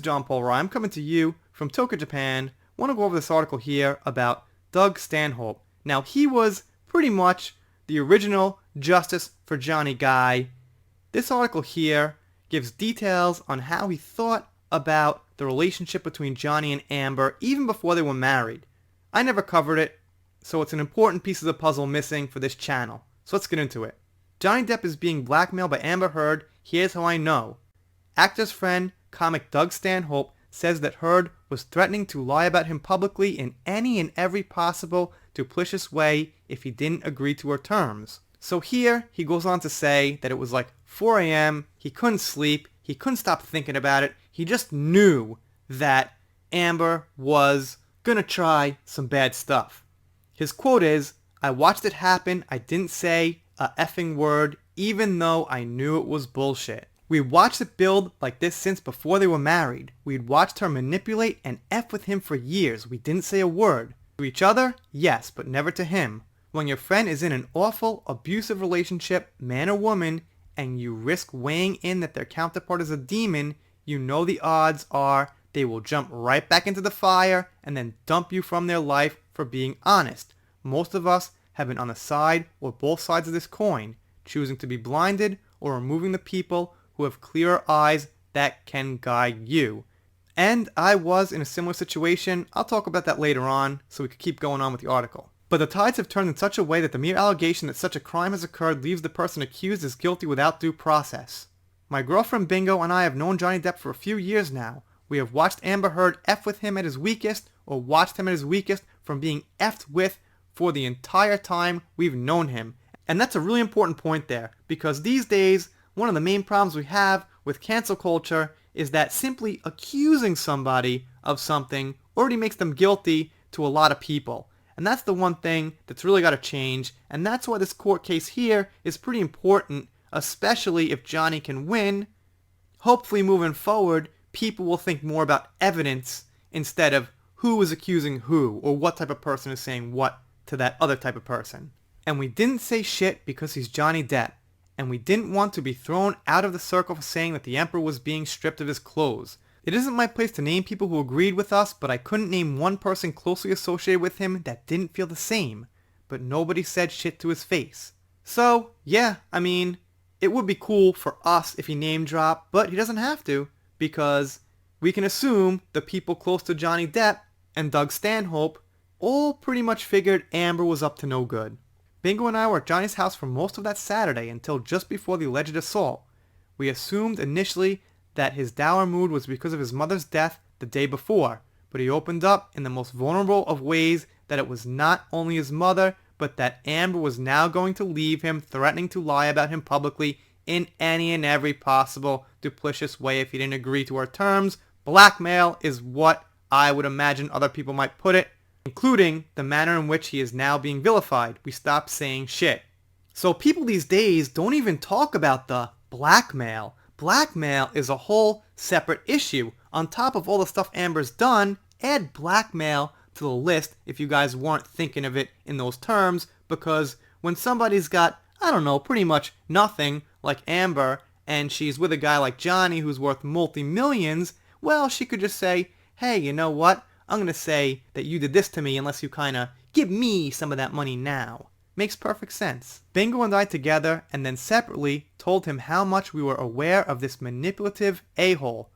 John Paul Rye. I'm coming to you from Tokyo, Japan. I want to go over this article here about Doug Stanhope. Now, he was pretty much the original Justice for Johnny guy. This article here gives details on how he thought about the relationship between Johnny and Amber even before they were married. I never covered it, so it's an important piece of the puzzle missing for this channel. So let's get into it. Johnny Depp is being blackmailed by Amber Heard. Here's how I know. Actor's friend, comic Doug Stanhope, says that Heard was threatening to lie about him publicly in any and every possible duplicitous way if he didn't agree to her terms. So here, he goes on to say that it was like 4 a.m., he couldn't sleep, he couldn't stop thinking about it, he just knew that Amber was gonna try some bad stuff. His quote is, "I watched it happen, I didn't say a effing word, even though I knew it was bullshit." We watched it build like this since before they were married. We'd watched her manipulate and F with him for years. We didn't say a word. To each other, yes, but never to him. When your friend is in an awful, abusive relationship, man or woman, and you risk weighing in that their counterpart is a demon, you know the odds are they will jump right back into the fire and then dump you from their life for being honest. Most of us have been on the side or both sides of this coin, choosing to be blinded or removing the people who have clearer eyes that can guide you. And I was in a similar situation. I'll talk about that later on so we can keep going on with the article. But the tides have turned in such a way that the mere allegation that such a crime has occurred leaves the person accused as guilty without due process. My girlfriend Bingo and I have known Johnny Depp for a few years now. We have watched Amber Heard F with him at his weakest or watched him at his weakest from being F'd with for the entire time we've known him. And that's a really important point there, because these days, one of the main problems we have with cancel culture is that simply accusing somebody of something already makes them guilty to a lot of people. And that's the one thing that's really got to change, and that's why this court case here is pretty important, especially if Johnny can win. Hopefully moving forward, people will think more about evidence instead of who is accusing who, or what type of person is saying what to that other type of person. And we didn't say shit because he's Johnny Depp. And we didn't want to be thrown out of the circle for saying that the Emperor was being stripped of his clothes. It isn't my place to name people who agreed with us, but I couldn't name one person closely associated with him that didn't feel the same. But nobody said shit to his face. So, yeah, I mean, it would be cool for us if he name dropped, but he doesn't have to, because we can assume the people close to Johnny Depp and Doug Stanhope all pretty much figured Amber was up to no good. Bingo and I were at Johnny's house for most of that Saturday until just before the alleged assault. We assumed initially that his dour mood was because of his mother's death the day before, but he opened up in the most vulnerable of ways that it was not only his mother, but that Amber was now going to leave him, threatening to lie about him publicly in any and every possible duplicitous way if he didn't agree to her terms. Blackmail is what I would imagine other people might put it, including the manner in which he is now being vilified. We stopped saying shit. So people these days don't even talk about the blackmail. Blackmail is a whole separate issue. On top of all the stuff Amber's done, add blackmail to the list if you guys weren't thinking of it in those terms, because when somebody's got, I don't know, pretty much nothing like Amber, and she's with a guy like Johnny who's worth multi-millions, well, she could just say, hey, you know what? I'm going to say that you did this to me unless you kind of give me some of that money now. Makes perfect sense. Bingo and I together and then separately told him how much we were aware of this manipulative a-hole,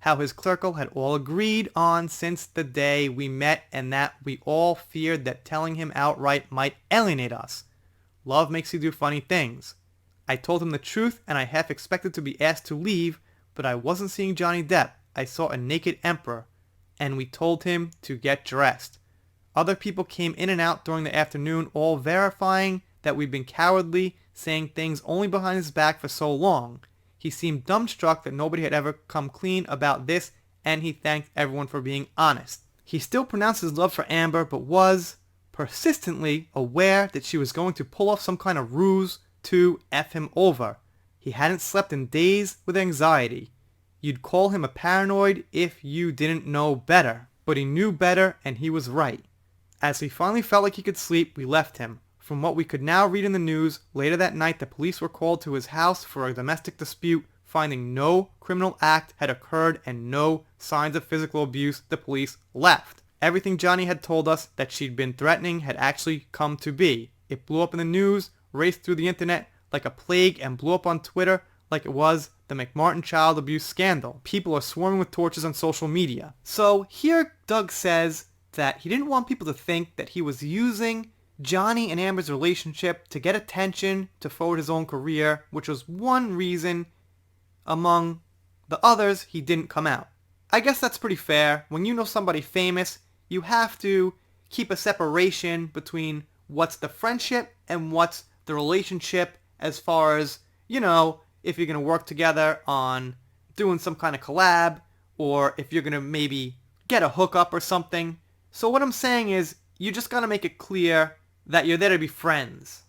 how his clerkle had all agreed on since the day we met, and that we all feared that telling him outright might alienate us. Love makes you do funny things. I told him the truth, and I half expected to be asked to leave, but I wasn't seeing Johnny Depp. I saw a naked emperor. And we told him to get dressed. Other people came in and out during the afternoon, all verifying that we'd been cowardly, saying things only behind his back for so long. He seemed dumbstruck that nobody had ever come clean about this, and he thanked everyone for being honest. He still pronounced his love for Amber, but was persistently aware that she was going to pull off some kind of ruse to F him over. He hadn't slept in days with anxiety. You'd call him a paranoid if you didn't know better, but he knew better and he was right. As he finally felt like he could sleep, we left him. From what we could now read in the news, later that night the police were called to his house for a domestic dispute finding no criminal act had occurred and no signs of physical abuse, the police left. Everything Johnny had told us that she'd been threatening had actually come to be. It blew up in the news, raced through the internet like a plague, and blew up on Twitter like it was the McMartin child abuse scandal. People are swarming with torches on social media. So here Doug says that he didn't want people to think that he was using Johnny and Amber's relationship to get attention to forward his own career, which was one reason among the others he didn't come out. I guess that's pretty fair. When you know somebody famous, you have to keep a separation between what's the friendship and what's the relationship, as far as, you know, if you're going to work together on doing some kind of collab, or if you're going to maybe get a hookup or something. So what I'm saying is, you just got to make it clear that you're there to be friends,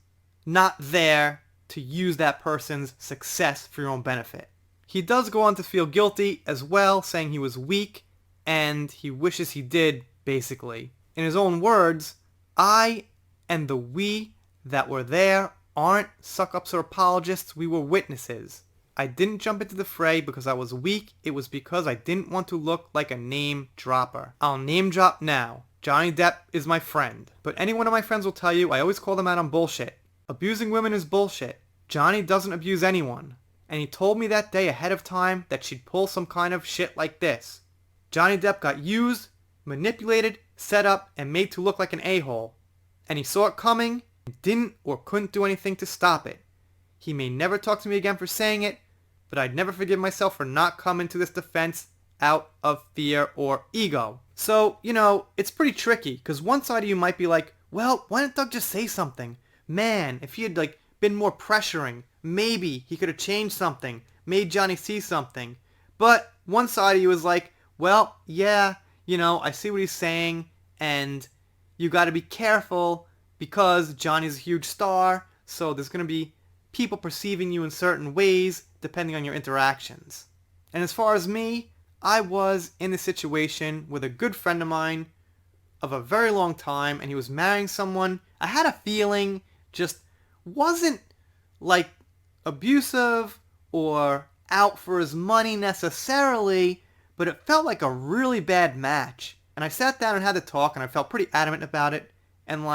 not there to use that person's success for your own benefit. He does go on to feel guilty as well, saying he was weak, and he wishes he did, basically. In his own words, I and the we that were there aren't suck-ups or apologists, we were witnesses. I didn't jump into the fray because I was weak, it was because I didn't want to look like a name dropper. I'll name drop now. Johnny Depp is my friend. But any one of my friends will tell you I always call them out on bullshit. Abusing women is bullshit. Johnny doesn't abuse anyone. And he told me that day ahead of time that she'd pull some kind of shit like this. Johnny Depp got used, manipulated, set up, and made to look like an a-hole. And he saw it coming, and didn't or couldn't do anything to stop it. He may never talk to me again for saying it, but I'd never forgive myself for not coming to this defense out of fear or ego. So, you know, it's pretty tricky, because one side of you might be like, well, why didn't Doug just say something? Man, if he had, been more pressuring, maybe he could have changed something, made Johnny see something. But one side of you is like, well, yeah, you know, I see what he's saying, and you got to be careful because Johnny's a huge star, so there's going to be people perceiving you in certain ways depending on your interactions. And as far as me, I was in this situation with a good friend of mine of a very long time, and he was marrying someone I had a feeling just wasn't abusive or out for his money necessarily, but it felt like a really bad match. And I sat down and had to talk, and I felt pretty adamant about it. And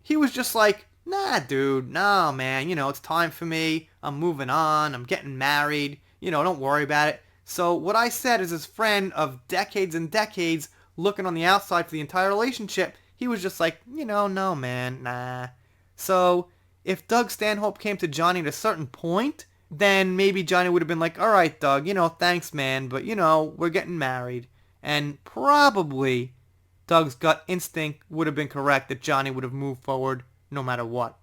he was just like, nah, dude, no, man, you know, it's time for me. I'm moving on. I'm getting married. You know, don't worry about it. So what I said as his friend of decades and decades, looking on the outside for the entire relationship, he was just like, you know, no, man, nah. So if Doug Stanhope came to Johnny at a certain point, then maybe Johnny would have been like, all right, Doug, you know, thanks, man, but, you know, we're getting married. And probably Doug's gut instinct would have been correct that Johnny would have moved forward no matter what.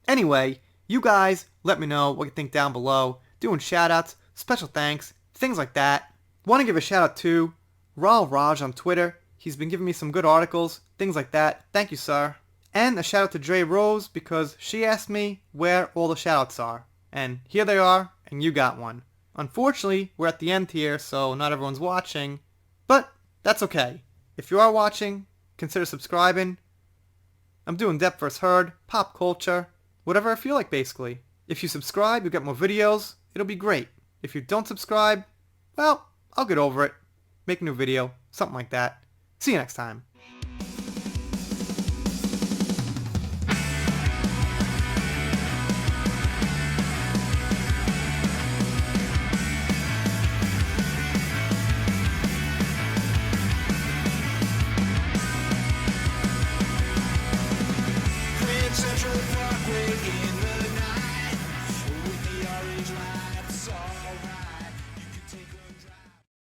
Anyway, you guys let me know what you think down below. Doing shout-outs, special thanks, things like that. Want to give a shout-out to Raul Raj on Twitter. He's been giving me some good articles, things like that. Thank you, sir. And a shout-out to Dre Rose because she asked me where all the shout-outs are. And here they are, and you got one. Unfortunately, we're at the end here, so not everyone's watching. But that's okay. If you are watching, consider subscribing. I'm doing Depp vs. Heard, pop culture, whatever I feel like basically. If you subscribe, you'll get more videos. It'll be great. If you don't subscribe, well, I'll get over it. Make a new video, something like that. See you next time. Central Parkway in